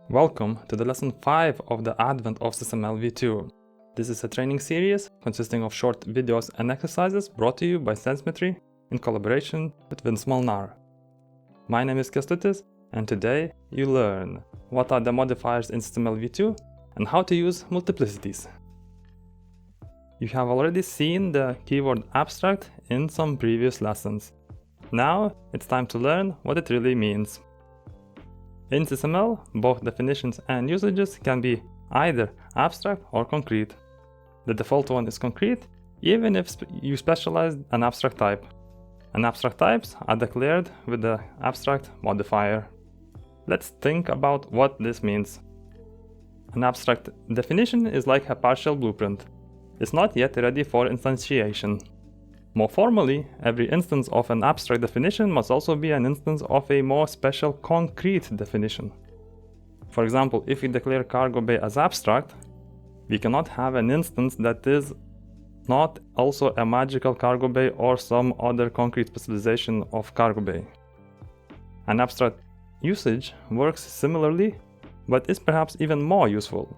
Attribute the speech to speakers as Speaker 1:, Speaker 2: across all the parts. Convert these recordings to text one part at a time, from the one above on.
Speaker 1: Welcome to the lesson 5 of the Advent of SysML v2. This is a training series consisting of short videos and exercises brought to you by Sensmetry in collaboration with Vince Molnár. My name is Kęstutis, and today you learn what are the modifiers in SysML v2 and how to use multiplicities. You have already seen the keyword abstract in some previous lessons. Now it's time to learn what it really means. In SysML, both definitions and usages can be either abstract or concrete. The default one is concrete, even if you specialize an abstract type. And abstract types are declared with the abstract modifier. Let's think about what this means. An abstract definition is like a partial blueprint. It's not yet ready for instantiation. More formally, every instance of an abstract definition must also be an instance of a more special concrete definition. For example, if we declare cargo bay as abstract, we cannot have an instance that is not also a magical cargo bay or some other concrete specialization of cargo bay. An abstract usage works similarly, but is perhaps even more useful.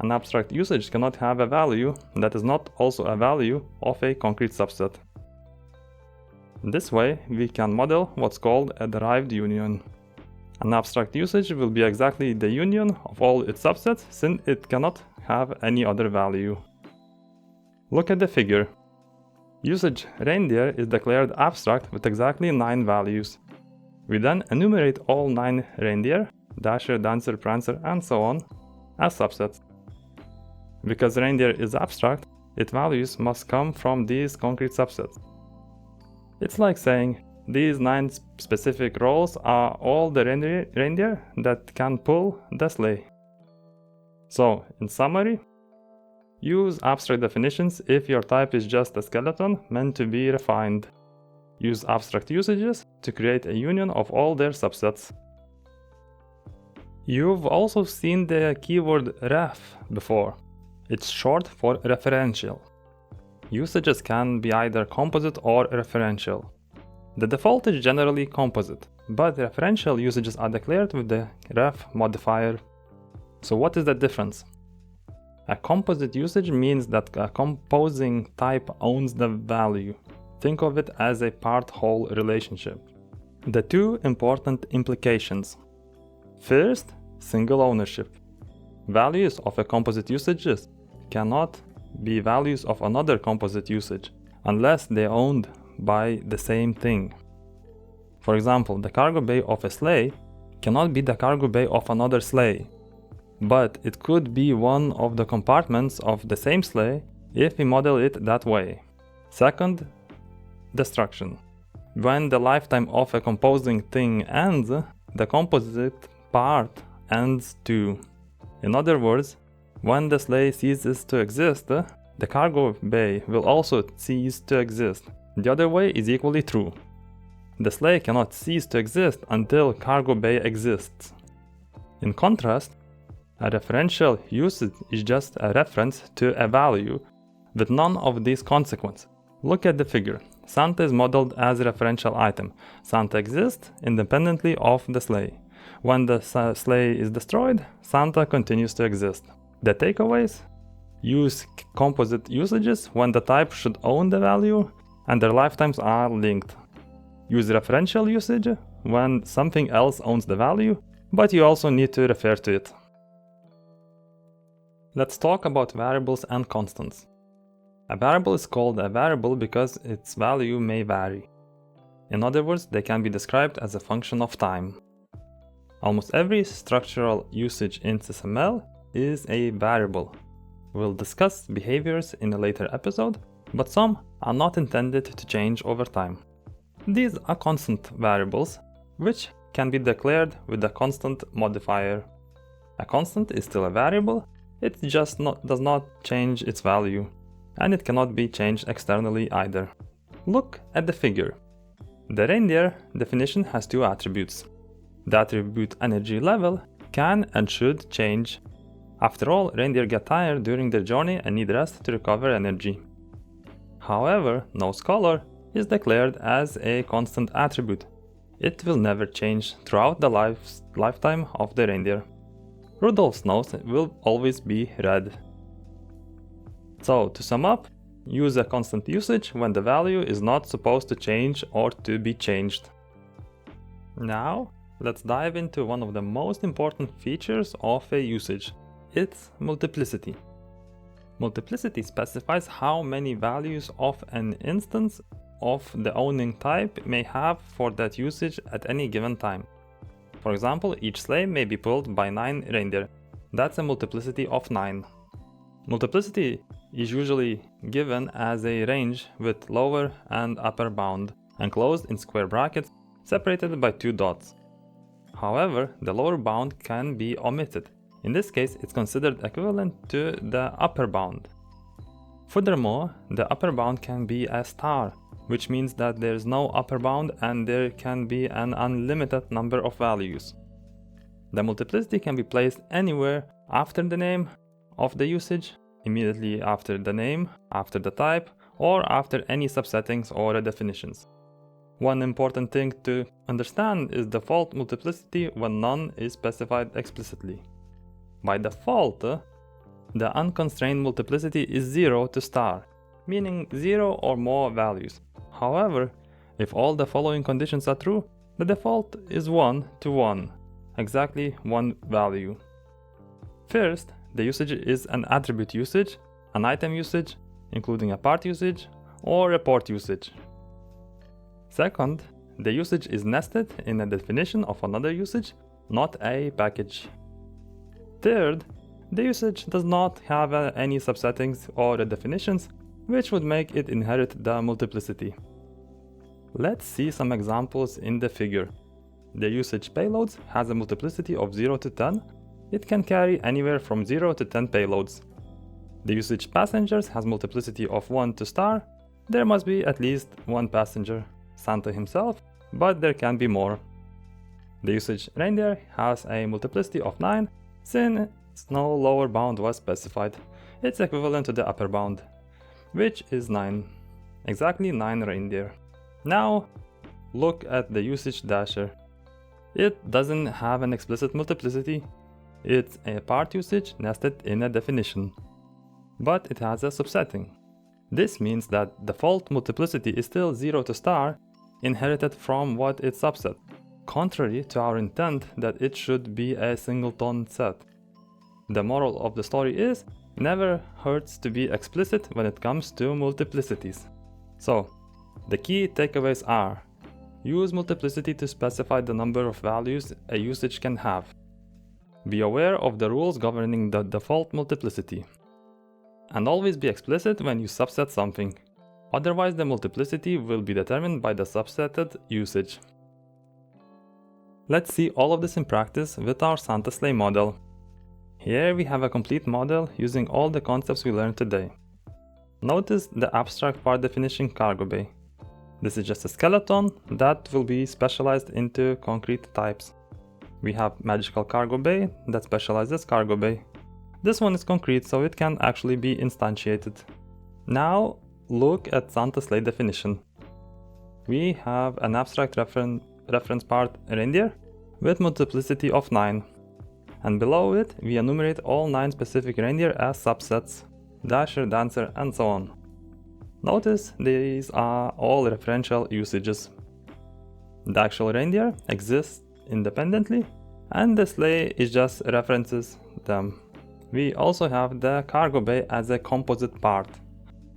Speaker 1: An abstract usage cannot have a value that is not also a value of a concrete subset. This way, we can model what's called a derived union. An abstract usage will be exactly the union of all its subsets, since it cannot have any other value. Look at the figure. Usage reindeer is declared abstract with exactly 9 values. We then enumerate all 9 reindeer, Dasher, Dancer, Prancer, and so on, as subsets. Because reindeer is abstract, its values must come from these concrete subsets. It's like saying, these 9 specific roles are all the reindeer that can pull the sleigh. So, in summary, use abstract definitions if your type is just a skeleton meant to be refined. Use abstract usages to create a union of all their subsets. You've also seen the keyword ref before. It's short for referential. Usages can be either composite or referential. The default is generally composite, but referential usages are declared with the ref modifier. So what is the difference? A composite usage means that a composing type owns the value. Think of it as a part-whole relationship. The two important implications. First, single ownership. Values of a composite usages cannot be values of another composite usage unless they are owned by the same thing. For example, the cargo bay of a sleigh cannot be the cargo bay of another sleigh, but it could be one of the compartments of the same sleigh if we model it that way. Second, destruction. When the lifetime of a composing thing ends, the composite part ends too. In other words, when the sleigh ceases to exist, the cargo bay will also cease to exist. The other way is equally true. The sleigh cannot cease to exist until cargo bay exists. In contrast, a referential usage is just a reference to a value with none of these consequences. Look at the figure. Santa is modeled as a referential item. Santa exists independently of the sleigh. When the sleigh is destroyed, Santa continues to exist. The takeaways? Use composite usages when the type should own the value and their lifetimes are linked. Use referential usage when something else owns the value, but you also need to refer to it. Let's talk about variables and constants. A variable is called a variable because its value may vary. In other words, they can be described as a function of time. Almost every structural usage in SysML is a variable. We'll discuss behaviors in a later episode, but some are not intended to change over time. These are constant variables, which can be declared with a constant modifier. A constant is still a variable, it just does not change its value, and it cannot be changed externally either. Look at the figure. The reindeer definition has 2 attributes. The attribute energy level can and should change. After all, reindeer get tired during their journey and need rest to recover energy. However, nose color is declared as a constant attribute. It will never change throughout the lifetime of the reindeer. Rudolph's nose will always be red. So, to sum up, use a constant usage when the value is not supposed to change or to be changed. Now, let's dive into one of the most important features of a usage. It's multiplicity. Multiplicity specifies how many values of an instance of the owning type may have for that usage at any given time. For example, each sleigh may be pulled by 9 reindeer. That's a multiplicity of 9. Multiplicity is usually given as a range with lower and upper bound, enclosed in square brackets separated by 2 dots. However, the lower bound can be omitted. In this case, it's considered equivalent to the upper bound. Furthermore, the upper bound can be a star, which means that there is no upper bound and there can be an unlimited number of values. The multiplicity can be placed anywhere after the name of the usage, immediately after the name, after the type, or after any subsettings or definitions. One important thing to understand is default multiplicity when none is specified explicitly. By default, the unconstrained multiplicity is 0 to star, meaning 0 or more values. However, if all the following conditions are true, the default is 1 to 1, exactly one value. First, the usage is an attribute usage, an item usage, including a part usage, or a port usage. Second, the usage is nested in a definition of another usage, not a package. Third, the usage does not have any subsettings or definitions, which would make it inherit the multiplicity. Let's see some examples in the figure. The usage payloads has a multiplicity of 0 to 10. It can carry anywhere from 0 to 10 payloads. The usage passengers has multiplicity of 1 to star. There must be at least one passenger, Santa himself, but there can be more. The usage reindeer has a multiplicity of 9, since no lower bound was specified. It's equivalent to the upper bound, which is 9. Exactly 9 reindeer. Now, look at the usage dasher. It doesn't have an explicit multiplicity. It's a part usage nested in a definition. But it has a subsetting. This means that default multiplicity is still 0 to star, inherited from what its subset, contrary to our intent that it should be a singleton set. The moral of the story is, never hurts to be explicit when it comes to multiplicities. So, the key takeaways are: use multiplicity to specify the number of values a usage can have. Be aware of the rules governing the default multiplicity. And always be explicit when you subset something. Otherwise, the multiplicity will be determined by the subsetted usage. Let's see all of this in practice with our Santa sleigh model. Here we have a complete model using all the concepts we learned today. Notice the abstract part definition cargo bay. This is just a skeleton that will be specialized into concrete types. We have magical cargo bay that specializes cargo bay. This one is concrete, so it can actually be instantiated. Now look at Santa sleigh definition. We have an abstract reference part reindeer with multiplicity of 9. And below it, we enumerate all 9 specific reindeer as subsets: Dasher, Dancer, and so on. Notice these are all referential usages. The actual reindeer exists independently, and the sleigh is just references them. We also have the cargo bay as a composite part.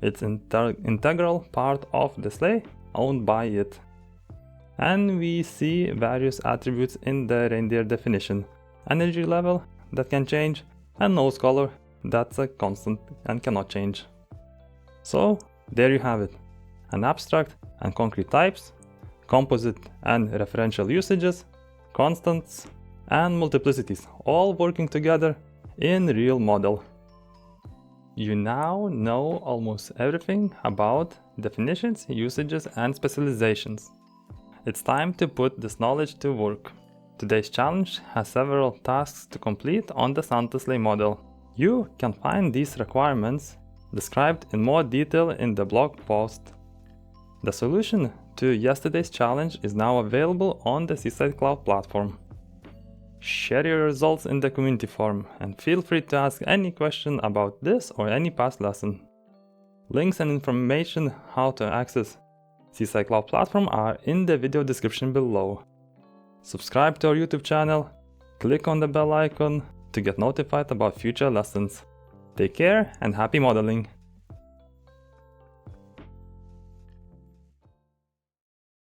Speaker 1: It's an integral part of the sleigh, owned by it. And we see various attributes in the reindeer definition. Energy level that can change, and nose color that's a constant and cannot change. So there you have it, an abstract and concrete types, composite and referential usages, constants and multiplicities, all working together in real model. You now know almost everything about definitions, usages and specializations. It's time to put this knowledge to work. Today's challenge has several tasks to complete on the Santa sleigh model. You can find these requirements described in more detail in the blog post. The solution to yesterday's challenge is now available on the Syside Cloud platform. Share your results in the community forum and feel free to ask any question about this or any past lesson. Links and information how to access Syside Cloud platform are in the video description below. Subscribe to our YouTube channel, click on the bell icon to get notified about future lessons. Take care and happy modeling!